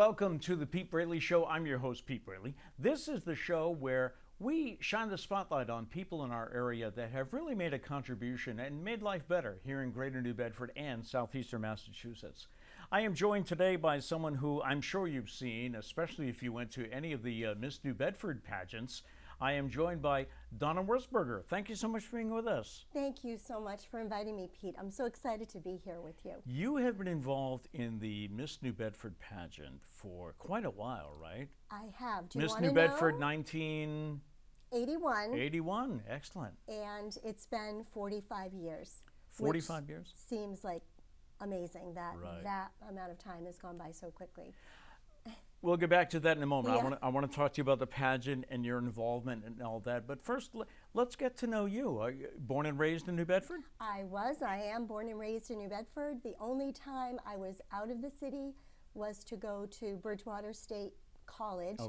welcome to the Pete Braley Show. I'm your host, Pete Braley. This is the show where we shine the spotlight on people in our area that have really made a contribution and made life better here in Greater New Bedford and Southeastern Massachusetts. I am joined today by someone who I'm sure you've seen, especially if you went to any of the Miss New Bedford pageants. I am joined by Donna Wirzburger. Thank you so much for being with us. Thank you so much for inviting me, Pete. I'm so excited to be here with you. You have been involved in the Miss New Bedford pageant for quite a while, right? I have. Do you Miss want to New know? Bedford 1981. 81. Excellent. And it's been 45 years. 45 years? Seems like amazing that Right. that amount of time has gone by so quickly. We'll get back to that in a moment. Yeah. I want to talk to you about the pageant and your involvement and all that. But first, let's get to know you. Are you born and raised in New Bedford? I am born and raised in New Bedford. The only time I was out of the city was to go to Bridgewater State College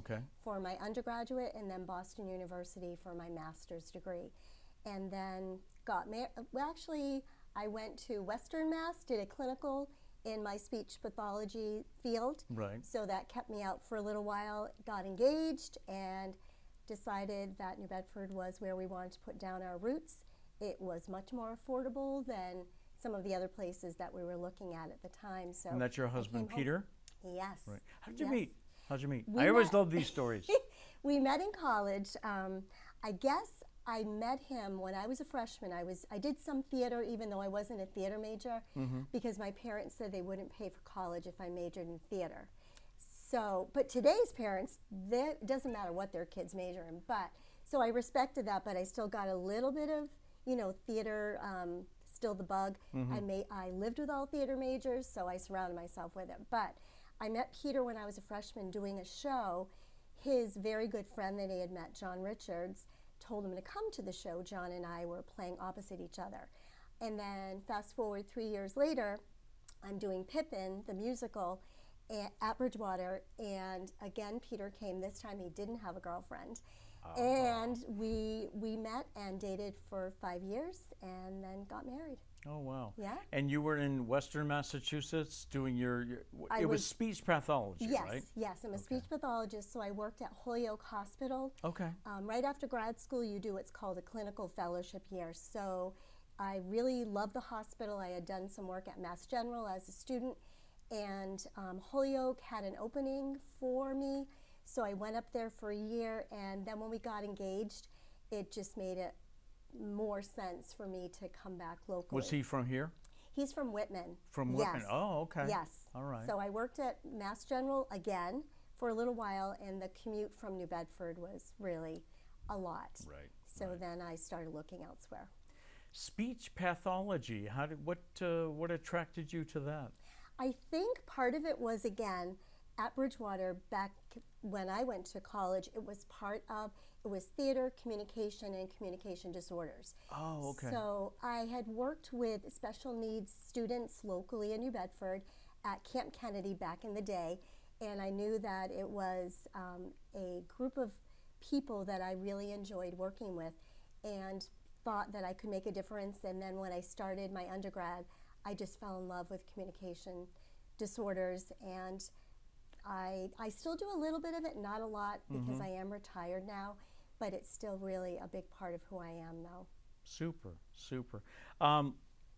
for my undergraduate and then Boston University for my master's degree. And then got married. Well, actually, I went to Western Mass, did a clinical in my speech pathology field. Right. So that kept me out for a little while, got engaged, and decided that New Bedford was where we wanted to put down our roots. It was much more affordable than some of the other places that we were looking at the time. So And that's your husband, Peter? Yes. Right. How did you Yes. meet? How'd you meet? We I always met- love these stories. We met in college. I guess I met him when I was a freshman. I did some theater, even though I wasn't a theater major, because my parents said they wouldn't pay for college if I majored in theater. So, but today's parents, it doesn't matter what their kids major in. But so I respected that, but I still got a little bit of, theater, still the bug. I lived with all theater majors, so I surrounded myself with it. But I met Peter when I was a freshman doing a show. His very good friend that he had met, John Richards, told him to come to the show. John and I were playing opposite each other. And then fast forward 3 years later, I'm doing Pippin, the musical, at Bridgewater. And again, Peter came. This time he didn't have a girlfriend. And we met and dated for 5 years and then got married. Oh, wow. Yeah. And you were in Western Massachusetts doing it was speech pathology, yes, right? Yes, I'm a speech pathologist, so I worked at Holyoke Hospital. Okay. Right after grad school, you do what's called a clinical fellowship year. So I really loved the hospital. I had done some work at Mass General as a student, and Holyoke had an opening for me. So I went up there for a year, and then when we got engaged, it just made it more sense for me to come back locally. Was he from here? He's from Whitman. From Whitman? Yes. Oh, okay. Yes. All right. So I worked at Mass General again for a little while, and the commute from New Bedford was really a lot. Right. So then I started looking elsewhere. Speech pathology. What attracted you to that? I think part of it was, again, at Bridgewater, back when I went to college, it was theater, communication, and communication disorders. Oh, okay. So I had worked with special needs students locally in New Bedford at Camp Kennedy back in the day, and I knew that it was a group of people that I really enjoyed working with and thought that I could make a difference. And then when I started my undergrad, I just fell in love with communication disorders, and I still do a little bit of it, not a lot, because I am retired now, but it's still really a big part of who I am now. Super, super.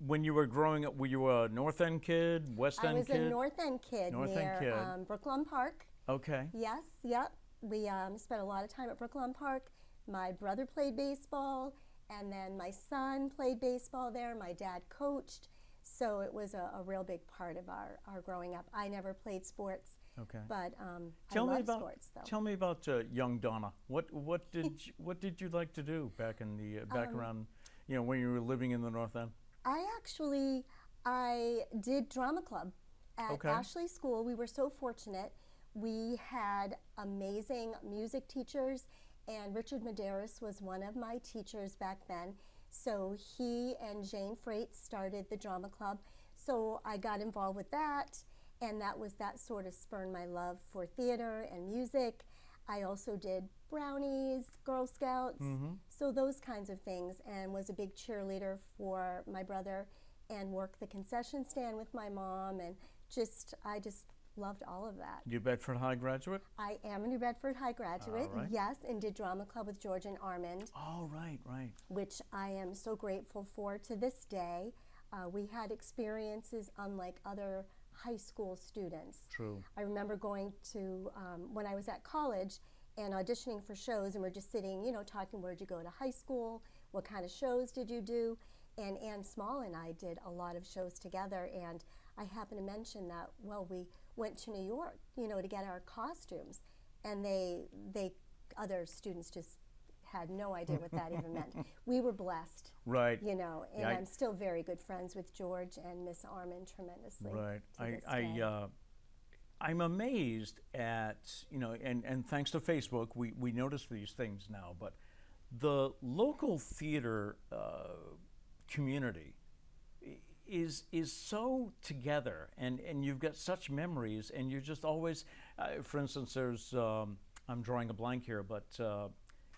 When you were growing up, were you a North End kid, West End kid? I was a North End kid near Brooklyn Park. Okay. Yes, yep. We spent a lot of time at Brooklyn Park. My brother played baseball, and then my son played baseball there. My dad coached. So it was a real big part of our growing up. I never played sports, but I love sports, though. Tell me about young Donna. What did you like to do back in the around, when you were living in the North End? I did drama club at Ashley School. We were so fortunate. We had amazing music teachers, and Richard Medeiros was one of my teachers back then. So he and Jane Freight started the drama club. So I got involved with that, and that sort of spurred my love for theater and music. I also did brownies, Girl Scouts, so those kinds of things, and was a big cheerleader for my brother and worked the concession stand with my mom, and I just loved all of that. New Bedford High graduate? I am a New Bedford High graduate, All right. yes, and did drama club with George and Armand, Oh, right, right. which I am so grateful for to this day. We had experiences unlike other high school students. True. I remember going to, when I was at college and auditioning for shows, and we're just sitting, you know, talking, where'd you go to high school? What kind of shows did you do? And Ann Small and I did a lot of shows together, and I happened to mention that, well, we went to New York, you know, to get our costumes, and other students just had no idea what that even meant. We were blessed, Right. you know, and Yeah, I'm still very good friends with George and Miss Armand tremendously. Right. to this day. I'm amazed at, you know, and thanks to Facebook, we notice these things now, but the local theater community is so together, and you've got such memories, and you're just always, for instance, there's, I'm drawing a blank here, but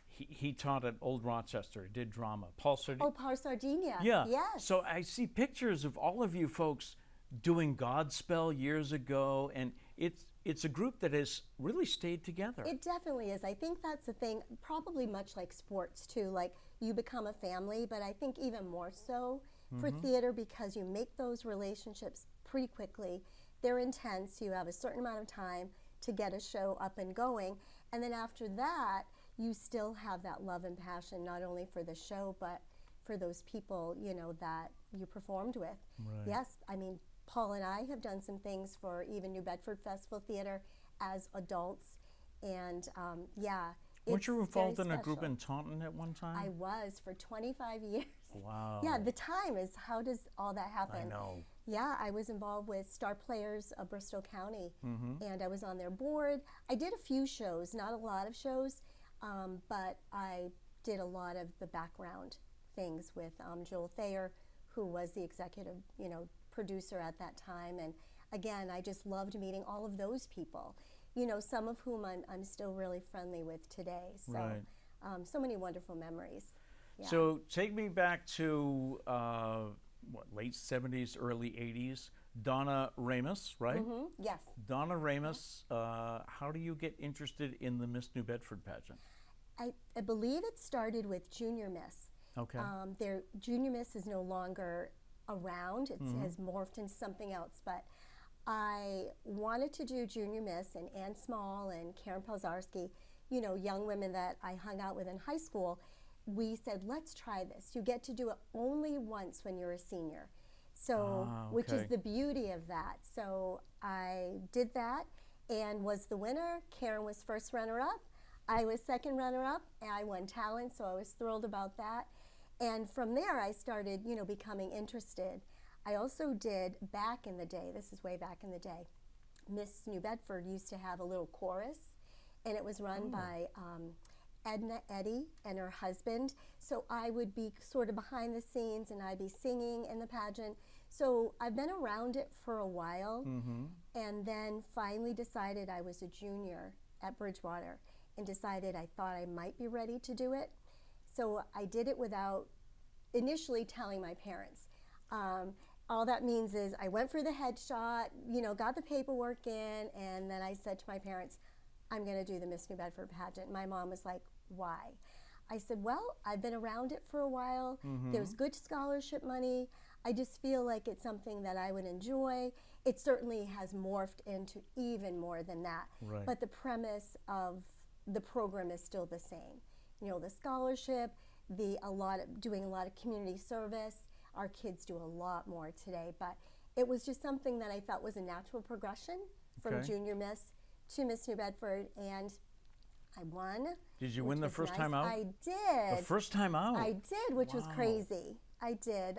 he taught at Old Rochester, did drama. Paul Sardinia. Oh, Paul Sardinia. Yeah. Yes. So I see pictures of all of you folks doing Godspell years ago, and it's a group that has really stayed together. It definitely is. I think that's the thing, probably much like sports too, like you become a family, but I think even more so for theater, because you make those relationships pretty quickly. They're intense. You have a certain amount of time to get a show up and going, and then after that, you still have that love and passion, not only for the show, but for those people, you know, that you performed with. Right. Yes, I mean, Paul and I have done some things for even New Bedford Festival Theater as adults, and yeah. Weren't you it's very involved in a group special. in Taunton at one time? I was for 25 years. Wow. Yeah, the time is, how does all that happen? I know. Yeah, I was involved with Star Players of Bristol County, Mm-hmm. and I was on their board. I did a few shows, not a lot of shows, but I did a lot of the background things with Joel Thayer, who was the executive, you know, producer at that time. And again, I just loved meeting all of those people, you know, some of whom I'm still really friendly with today. So, Right. so many wonderful memories. Yeah. So take me back to late 70s, early 80s. Donna Ramus, right? Yes. Donna Ramus, how do you get interested in the Miss New Bedford pageant? I believe it started with Junior Miss. Okay. Their Junior Miss is no longer around. It has morphed into something else. But I wanted to do Junior Miss, and Ann Small and Karen Pelzarski, you know, young women that I hung out with in high school. We said, let's try this. You get to do it only once when you're a senior. So, which is okay. the beauty of that. So I did that and was the winner. Karen was first runner-up. I was second runner-up, and I won talent, so I was thrilled about that. And from there, I started, you know, becoming interested. I also did, back in the day, this is way back in the day, Miss New Bedford used to have a little chorus, and it was run by Edna Eddy and her husband. So I would be sort of behind the scenes, and I'd be singing in the pageant. So I've been around it for a while, and then finally decided I was a junior at Bridgewater, and decided I thought I might be ready to do it. So I did it without initially telling my parents. All that means is I went for the headshot, you know, got the paperwork in, and then I said to my parents, I'm going to do the Miss New Bedford pageant. My mom was like, why? I said, well, I've been around it for a while. There's good scholarship money. I just feel like it's something that I would enjoy. It certainly has morphed into even more than that. Right. But the premise of the program is still the same. You know, the scholarship, doing a lot of community service. Our kids do a lot more today, but it was just something that I felt was a natural progression from Okay. Junior Miss to Miss New Bedford, and I won. Did you which win the was first nice. time out? I did. The first time out? I did, which was Wow. crazy. I did.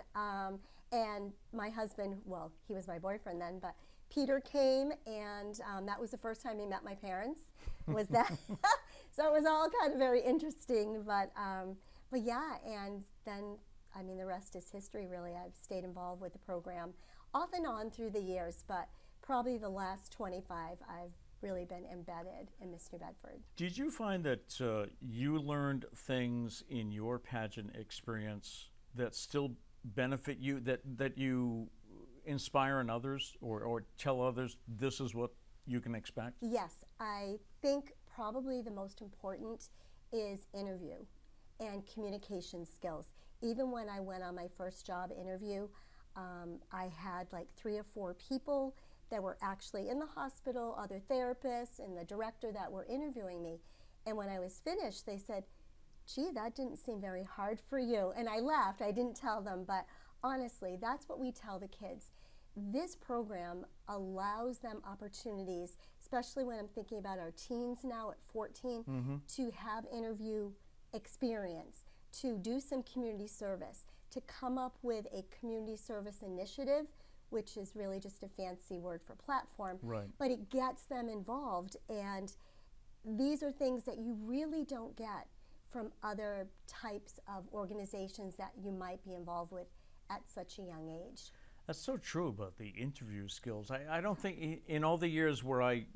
And my husband, well, he was my boyfriend then, but Peter came, and that was the first time he met my parents. Was that? So it was all kind of very interesting, but yeah. And then, I mean, the rest is history. Really, I've stayed involved with the program off and on through the years, but probably the last 25, I've really been embedded in Miss New Bedford. Did you find that you learned things in your pageant experience that still benefit you, that you inspire in others, or tell others this is what you can expect? Yes, I think probably the most important is interview and communication skills. Even when I went on my first job interview, I had like 3 or 4 people that were actually in the hospital, other therapists, and the director that were interviewing me. And when I was finished, they said, "Gee, that didn't seem very hard for you." And I laughed. I didn't tell them, but honestly, that's what we tell the kids. This program allows them opportunities, especially when I'm thinking about our teens now at 14, to have interview experience, to do some community service, to come up with a community service initiative, which is really just a fancy word for platform, Right. but it gets them involved. And these are things that you really don't get from other types of organizations that you might be involved with at such a young age. That's so true about the interview skills. I don't think in all the years where I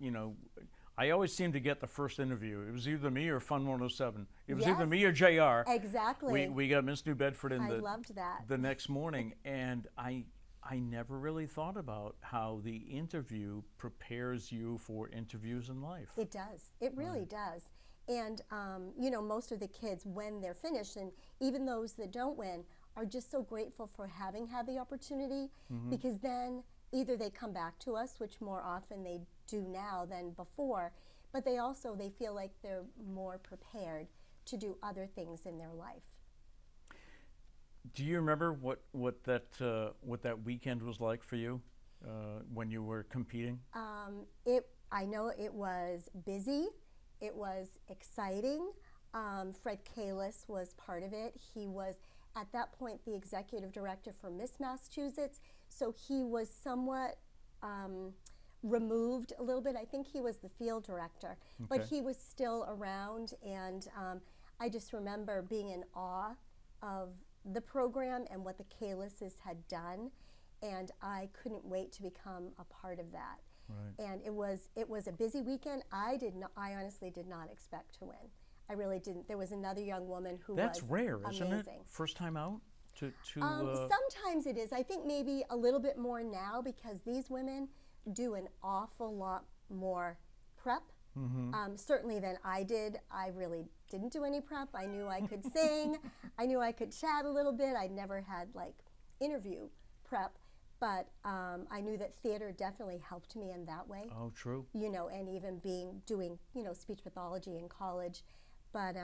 always seem to get the first interview. It was either me or Fun 107. It was either Yes. me or JR. Exactly. We got Miss New Bedford in I loved that. the next morning, and I never really thought about how the interview prepares you for interviews in life. It does. It really does. And, most of the kids, when they're finished, and even those that don't win, are just so grateful for having had the opportunity, because then either they come back to us, which more often they do now than before, but they feel like they're more prepared to do other things in their life. Do you remember what that weekend was like for you when you were competing? I know it was busy. It was exciting. Fred Kalis was part of it. He was, at that point, the executive director for Miss Massachusetts, so he was somewhat removed a little bit. I think he was the field director, but he was still around, and I just remember being in awe of the program and what the Kalises had done, and I couldn't wait to become a part of that. Right. And it was a busy weekend. I honestly did not expect to win. I really didn't. There was another young woman who That's was rare, isn't amazing. it? First time out to Sometimes it is. I think maybe a little bit more now, because these women do an awful lot more prep, certainly than I did. I really didn't do any prep. I knew I could sing. I knew I could chat a little bit. I'd never had interview prep, but I knew that theater definitely helped me in that way. Oh, true. And even doing speech pathology in college. But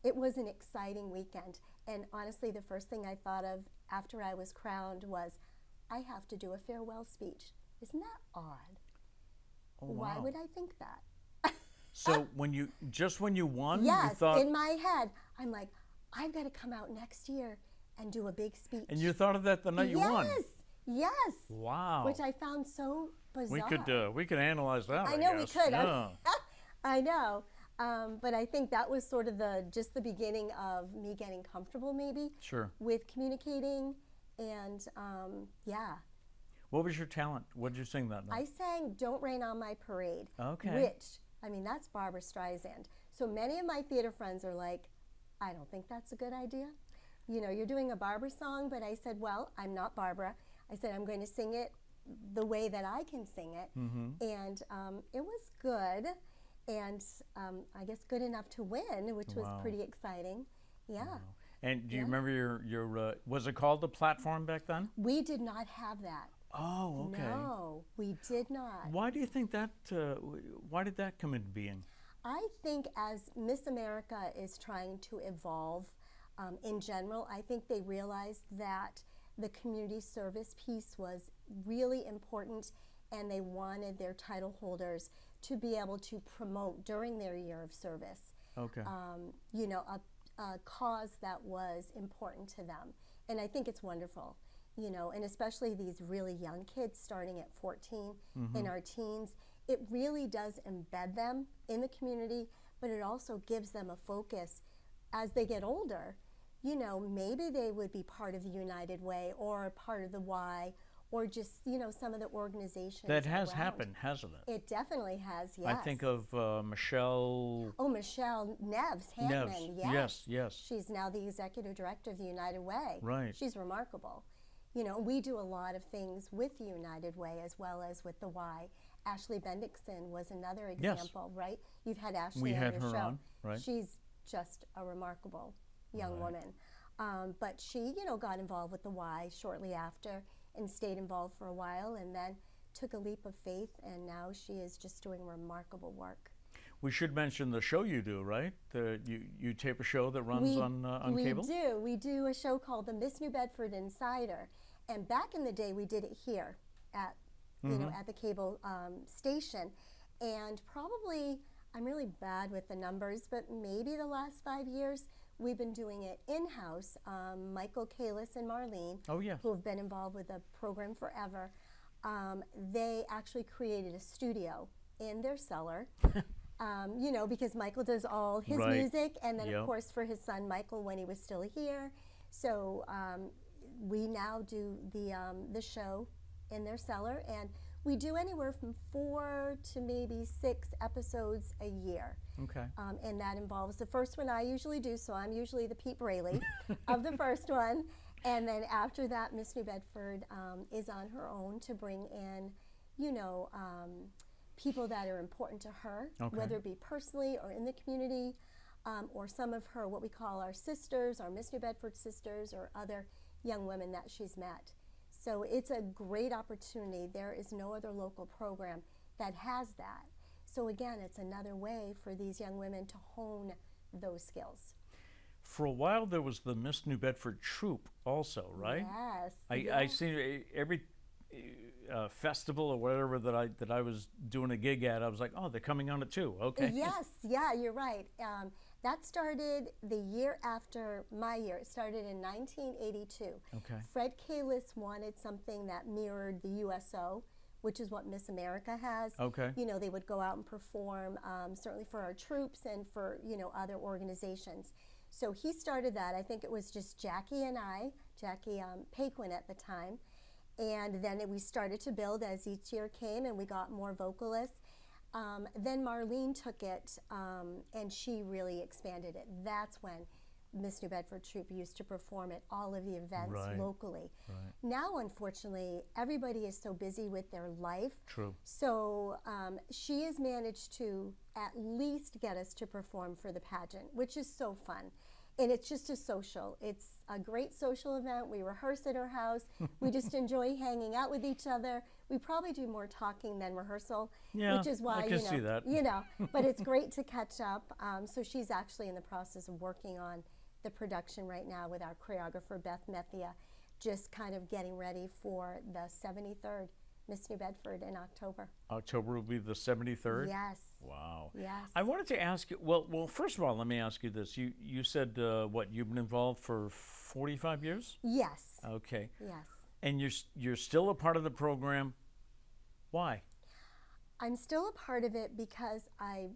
it was an exciting weekend. And honestly, the first thing I thought of after I was crowned was, I have to do a farewell speech. Isn't that odd? Oh, Why wow. would I think that? So when you won, Yes, you thought, in my head, I'm like, I've got to come out next year and do a big speech. and you thought of that the night you won. Yes. Wow. Which I found so bizarre. We could analyze that. I know we guess. could. Yeah. I know. But I think that was sort of just the beginning of me getting comfortable, maybe, Sure. with communicating. And yeah. What was your talent? What did you sing that night? I sang Don't Rain on My Parade. Okay. Which, that's Barbra Streisand. So many of my theater friends are like, I don't think that's a good idea. You're doing a Barbra song, but I said, well, I'm not Barbra. I said, I'm going to sing it the way that I can sing it. And it was good. And I guess good enough to win, which was pretty exciting. Yeah. Wow. And do you remember your was it called the platform back then? We did not have that. Oh, okay. No, we did not. Why do you think that, why did that come into being? I think as Miss America is trying to evolve in general, I think they realized that the community service piece was really important, and they wanted their title holders to be able to promote during their year of service, Okay. a cause that was important to them. And I think it's wonderful, and especially these really young kids starting at 14 in our teens. It really does embed them in the community, but it also gives them a focus as they get older. Maybe they would be part of the United Way or part of the Y, or just, some of the organizations That has around. happened, hasn't it? It definitely has, yes. I think of Michelle. Oh, Michelle Neves Hampman, Yes. She's now the executive director of the United Way. Right. She's remarkable. We do a lot of things with the United Way as well as with the Y. Ashley Bendixson was another Yes. example, right? You've had Ashley We on had your her show. on, right. She's just a remarkable young Right. woman. But she, got involved with the Y shortly after and stayed involved for a while and then took a leap of faith, and now she is just doing remarkable work. We should mention the show you do, right? You tape a show that runs on cable? We do a show called the Miss New Bedford Insider. And back in the day, we did it here at, at the cable station. And probably, I'm really bad with the numbers, but maybe the last 5 years, we've been doing it in-house. Michael Kalis and Marlene, who have been involved with the program forever, they actually created a studio in their cellar, because Michael does all his music, and then of course for his son Michael when he was still here. So we now do the show in their cellar, and we do anywhere from 4 to maybe 6 episodes a year. Okay. And that involves the first one I usually do, so I'm usually the Pete Braley of the first one. And then after that, Miss New Bedford is on her own to bring in, people that are important to her, whether it be personally or in the community, or some of her, what we call our sisters, our Miss New Bedford sisters, or other young women that she's met. So it's a great opportunity. There is no other local program that has that. So again, it's another way for these young women to hone those skills. For a while, there was the Miss New Bedford troupe also, right? Yes. I see every festival or whatever that I was doing a gig at, I was like, oh, they're coming on it too. Okay. Yes, yeah, you're right. That started the year after my year. It started in 1982. Okay. Fred Kalis wanted something that mirrored the USO, which is what Miss America has. Okay. They would go out and perform, certainly for our troops and for, other organizations. So he started that. I think it was just Jackie and I, Jackie Paquin at the time. And then we started to build as each year came, and we got more vocalists. Then Marlene took it, and she really expanded it. That's when Miss New Bedford Troupe used to perform at all of the events locally. Right. Now, unfortunately, everybody is so busy with their life. True. So she has managed to at least get us to perform for the pageant, which is so fun. And it's just a social. It's a great social event. We rehearse at her house. We just enjoy hanging out with each other. We probably do more talking than rehearsal, which is why, I can see that. But it's great to catch up. So she's actually in the process of working on the production right now with our choreographer, Beth Methia, just kind of getting ready for the 73rd Miss New Bedford in October. October will be the 73rd? Yes. Wow. Yes. I wanted to ask you, well, first of all, let me ask you this. You said, you've been involved for 45 years? Yes. Okay. Yes. And you're still a part of the program. Why? I'm still a part of it because I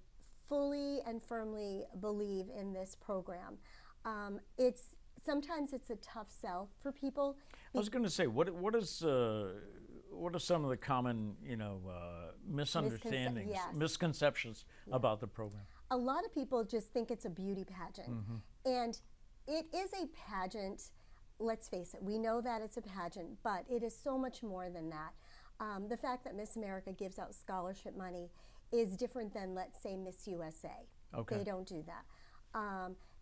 fully and firmly believe in this program. Sometimes it's a tough sell for people. I was going to say, what are some of the common, misunderstandings, misconceptions about the program? A lot of people just think it's a beauty pageant. And it is a pageant, let's face it, we know that it's a pageant, but it is so much more than that. The fact that Miss America gives out scholarship money is different than, let's say, Miss USA. Okay. They don't do that.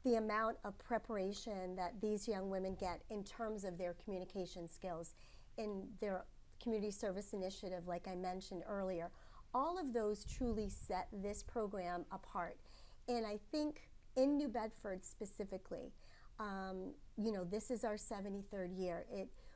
The amount of preparation that these young women get in terms of their communication skills, in their community service initiative, like I mentioned earlier, all of those truly set this program apart. And I think in New Bedford specifically, this is our 73rd year.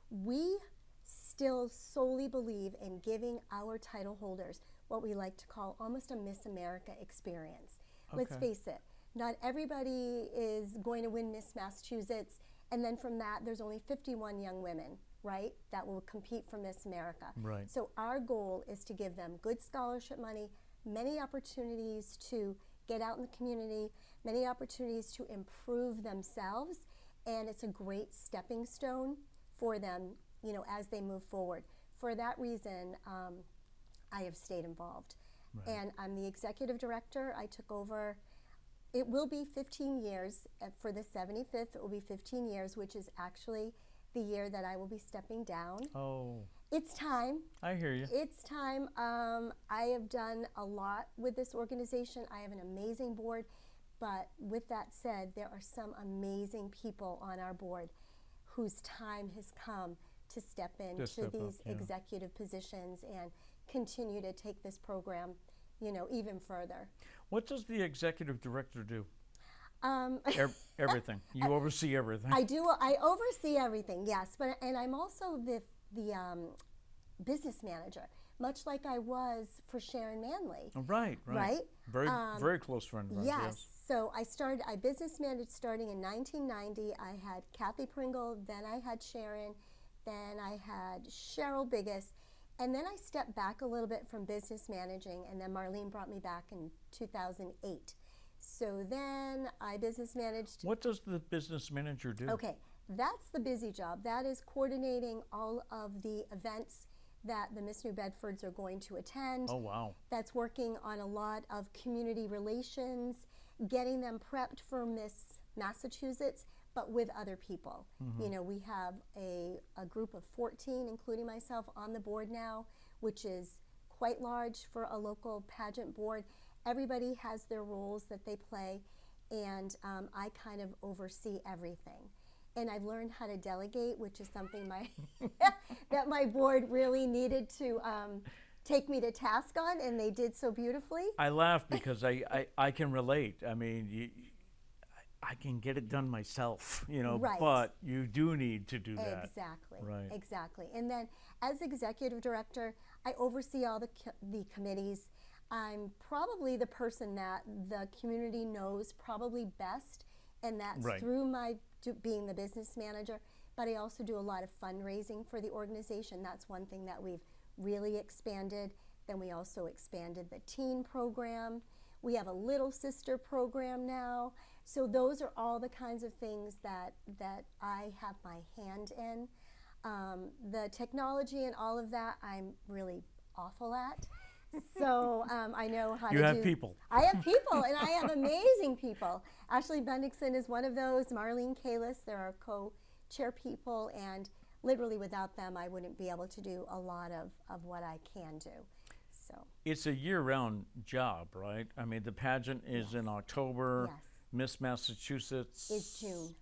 We still solely believe in giving our title holders what we like to call almost a Miss America experience. Okay. Let's face it, not everybody is going to win Miss Massachusetts, and then from that, there's only 51 young women, right, that will compete for Miss America. Right. So our goal is to give them good scholarship money, many opportunities to get out in the community, many opportunities to improve themselves, and it's a great stepping stone for them, as they move forward. For that reason, I have stayed involved. Right. And I'm the executive director. I took over. It will be 15 years. For the 75th, it will be 15 years, which is actually the year that I will be stepping down. Oh. It's time. I hear you. It's time. I have done a lot with this organization. I have an amazing board, but with that said, there are some amazing people on our board whose time has come to step into these executive positions and continue to take this program, even further. What does the executive director do? Everything. You oversee everything. I do. I oversee everything. Yes, and I'm also the business manager, much like I was for Sharon Manley. Oh, right. Very close friend of ours. Yes. So I business managed starting in 1990. I had Kathy Pringle, then I had Sharon, then I had Cheryl Biggis, and then I stepped back a little bit from business managing, and then Marlene brought me back in 2008. So then I business managed. What does the business manager do? Okay, that's the busy job. That is coordinating all of the events that the Miss New Bedfords are going to attend. Oh, wow. That's working on a lot of community relations, getting them prepped for Miss Massachusetts, but with other people. We have a group of 14, including myself, on the board now, which is quite large for a local pageant board. Everybody has their roles that they play, and I kind of oversee everything. And I've learned how to delegate, which is something that my board really needed to take me to task on, and they did so beautifully. I laugh because I can relate. I mean, I can get it done myself, Right. but you do need to do that. Exactly. Right. Exactly. And then as executive director, I oversee all the committees. I'm probably the person that the community knows probably best, and that's Right. through my being the business manager. But I also do a lot of fundraising for the organization. That's one thing that we've really expanded. Then we also expanded the teen program. We have a little sister program now. So those are all the kinds of things that I have my hand in. The technology and all of that, I'm really awful at. So I know how to do. You have people. I have people, and I have amazing people. Ashley Bendixson is one of those. Marlene Kalis, they're our co-chair people, and literally without them, I wouldn't be able to do a lot of what I can do. So It's a year-round job, right? I mean, the pageant is in October. Yes. Miss Massachusetts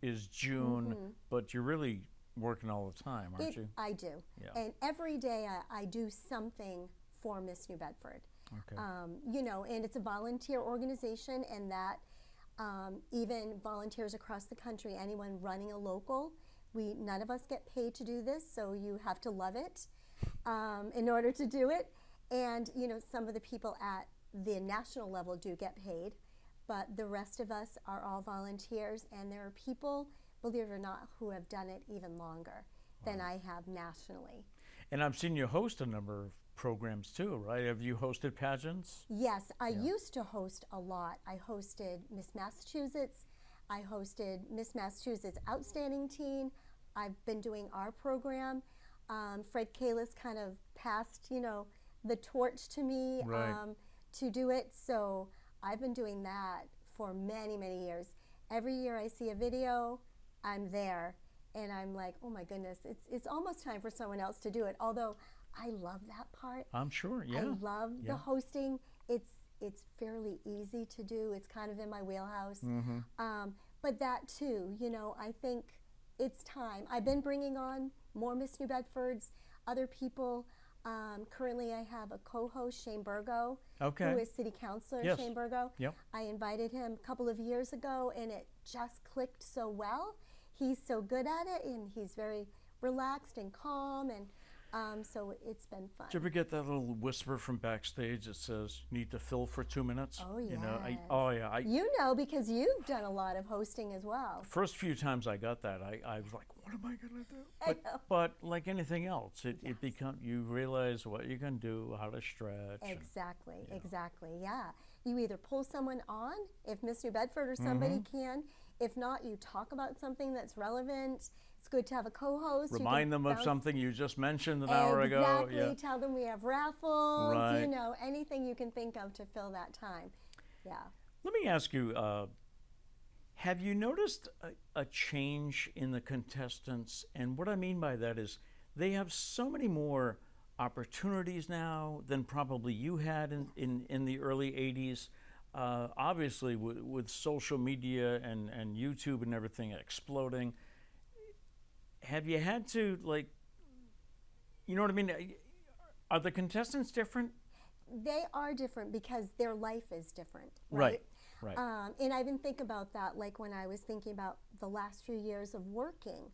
Is June. But you're really working all the time, aren't you? I do. Yeah. And every day I do something for Miss New Bedford. Okay. And it's a volunteer organization, and that even volunteers across the country, anyone running a local, none of us get paid to do this, so you have to love it in order to do it. And some of the people at the national level do get paid, but the rest of us are all volunteers, and there are people, believe it or not, who have done it even longer than I have nationally. And I've seen you host a number of programs too, right? Have you hosted pageants? Yes, I used to host a lot. I hosted Miss Massachusetts. I hosted Miss Massachusetts Outstanding Teen. I've been doing our program. Fred Kalis kind of passed, the torch to me to do it. So I've been doing that for many, many years. Every year I see a video, I'm there, and I'm like, oh my goodness, it's almost time for someone else to do it. Although I love that part. I'm sure, yeah. I love the hosting. It's fairly easy to do. It's kind of in my wheelhouse. But that too, I think it's time. I've been bringing on more Miss New Bedfords, other people. Currently I have a co-host, Shane Burgo, who is city councilor, Shane Burgo. Yep. I invited him a couple of years ago, and it just clicked so well. He's so good at it, and he's very relaxed and calm, and so it's been fun. Did you ever get that little whisper from backstage that says, need to fill for 2 minutes? Oh, yes. Because you've done a lot of hosting as well. First few times I got that, I was like, what am I going to do? But like anything else, it you realize what you can do, how to stretch. Exactly, yeah. You either pull someone on, if Miss New Bedford or somebody can. If not, you talk about something that's relevant. It's good to have a co-host. Remind them of something you just mentioned an hour ago. Exactly. Tell them we have raffles. Anything you can think of to fill that time. Yeah. Let me ask you, have you noticed a change in the contestants? And what I mean by that is they have so many more opportunities now than probably you had in the early 80s. Obviously, with social media and YouTube and everything exploding, have you had to, like, you know what I mean? Are the contestants different? They are different because their life is different, right? Right. And I even think about that, like when I was thinking about the last few years of working.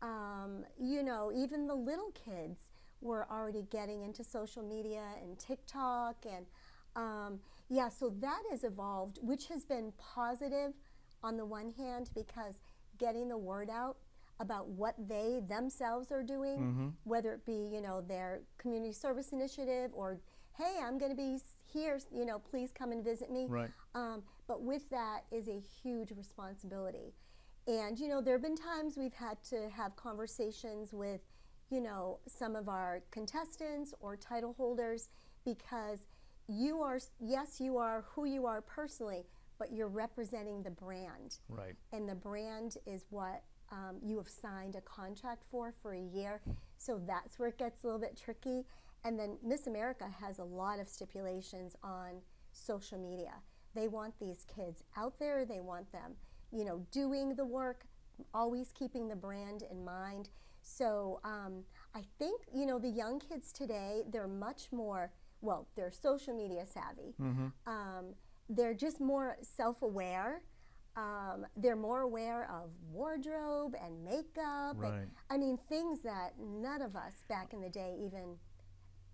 You know, even the little kids were already getting into social media and TikTok, and yeah, so that has evolved, which has been positive on the one hand, because getting the word out about what they themselves are doing, whether it be, you know, their community service initiative, or hey, I'm going to be here, you know, please come and visit me. Right. But with that is a huge responsibility. And, you know, there have been times we've had to have conversations with, you know, some of our contestants or title holders, because you are, yes, you are who you are personally, but you're representing the brand. Right. And the brand is what you have signed a contract for a year. So that's where it gets a little bit tricky. And then Miss America has a lot of stipulations on social media. They want these kids out there. They want them, you know, doing the work, always keeping the brand in mind. So I think, you know, the young kids today, they're much more, well, they're social media savvy. They're just more self-aware. They're more aware of wardrobe and makeup. Right. And, I mean, things that none of us back in the day even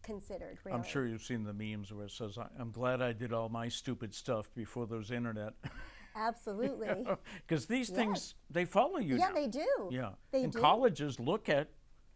considered, really. I'm sure you've seen the memes where it says, I'm glad I did all my stupid stuff before there was internet. Absolutely. Because these things, they follow you Yeah, now. they do. Yeah. They and do. colleges look at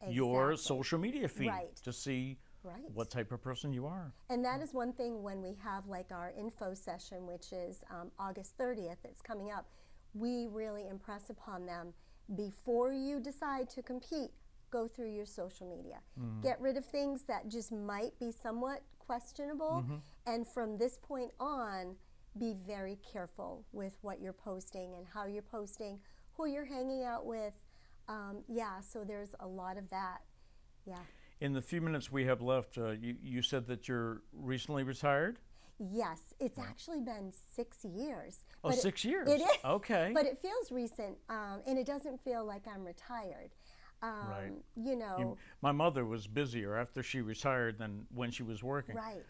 your Exactly. social media feed Right. to see Right. what type of person you are. And that is one thing when we have like our info session, which is August 30th, it's coming up, we really impress upon them, before you decide to compete, go through your social media. Get rid of things that just might be somewhat questionable. And from this point on, be very careful with what you're posting and how you're posting, who you're hanging out with. Yeah, so there's a lot of that. Yeah. In the few minutes we have left, you said that you're recently retired? Yes, it's actually been 6 years. Oh, 6 years. It is. Okay. But it feels recent, and it doesn't feel like I'm retired. Right. You know. My mother was busier after she retired than when she was working. Right.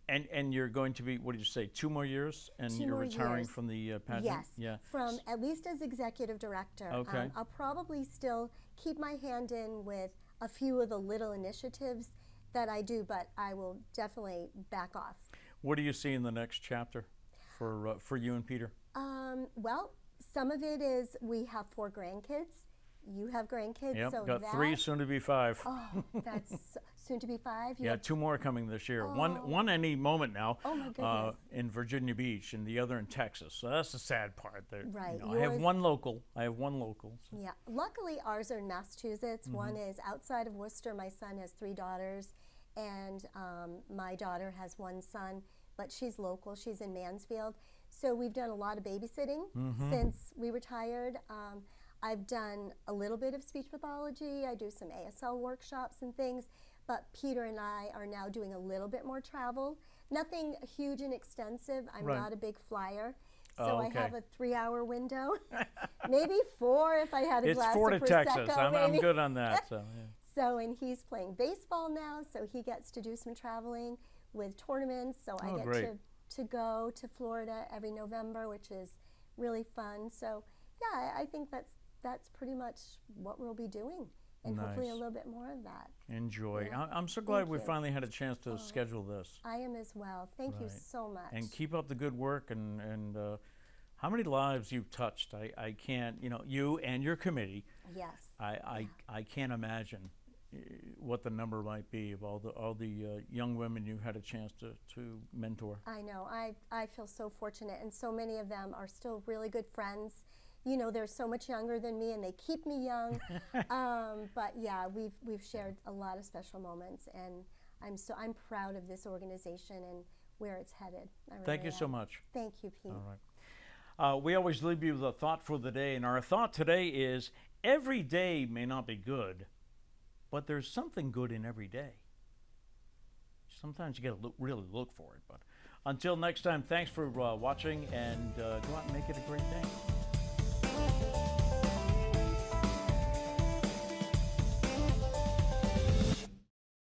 And you're going to be, what did you say, 2 more years? And 2 you're more retiring years. from the pageant? Yes. Yeah. From at least as executive director. Okay. I'll probably still keep my hand in with a few of the little initiatives that I do, but I will definitely back off. What do you see in the next chapter for you and Peter? Well, some of it is we have 4 grandkids. You have grandkids, Yep, so got that, 3, soon to be 5. Oh, that's soon to be 5. You Yeah, have 2 more coming this year. Oh. One any moment now. Oh, my goodness. In Virginia Beach, and the other in Texas. So that's the sad part. Right, I have yours- one local. So. Yeah, luckily ours are in Massachusetts. One is outside of Worcester. My son has 3 daughters, and my daughter has 1 son, but she's local. She's in Mansfield. So we've done a lot of babysitting since we retired. I've done a little bit of speech pathology. I do some ASL workshops and things, but Peter and I are now doing a little bit more travel. Nothing huge and extensive. I'm Right. not a big flyer. So Oh, I okay. have a 3-hour window, maybe 4 if I had a It's glass 4 of to Prosecco. Texas. I'm maybe. good on that. So, yeah. So, and he's playing baseball now, so he gets to do some traveling with tournaments. So I Oh, get great. to go to Florida every November, which is really fun. So yeah, I think that's pretty much what we'll be doing, and hopefully a Nice. little bit more of that. Enjoy. Yeah. I'm so glad Thank we you. finally had a chance to schedule this. I am as well. Thank you Right. so much. And keep up the good work. And how many lives you've touched? I can't, you and your committee. Yes. I can't imagine what the number might be of all the young women you had a chance to mentor. I know. I feel so fortunate, and so many of them are still really good friends. They're so much younger than me, and they keep me young. But yeah, we've shared a lot of special moments, and I'm proud of this organization and where it's headed. I really Thank you so am. much. Thank you, Pete. All right. We always leave you with a thought for the day, and our thought today is: every day may not be good, but there's something good in every day. Sometimes you got to really look for it. But until next time, thanks for watching, and go out and make it a great day.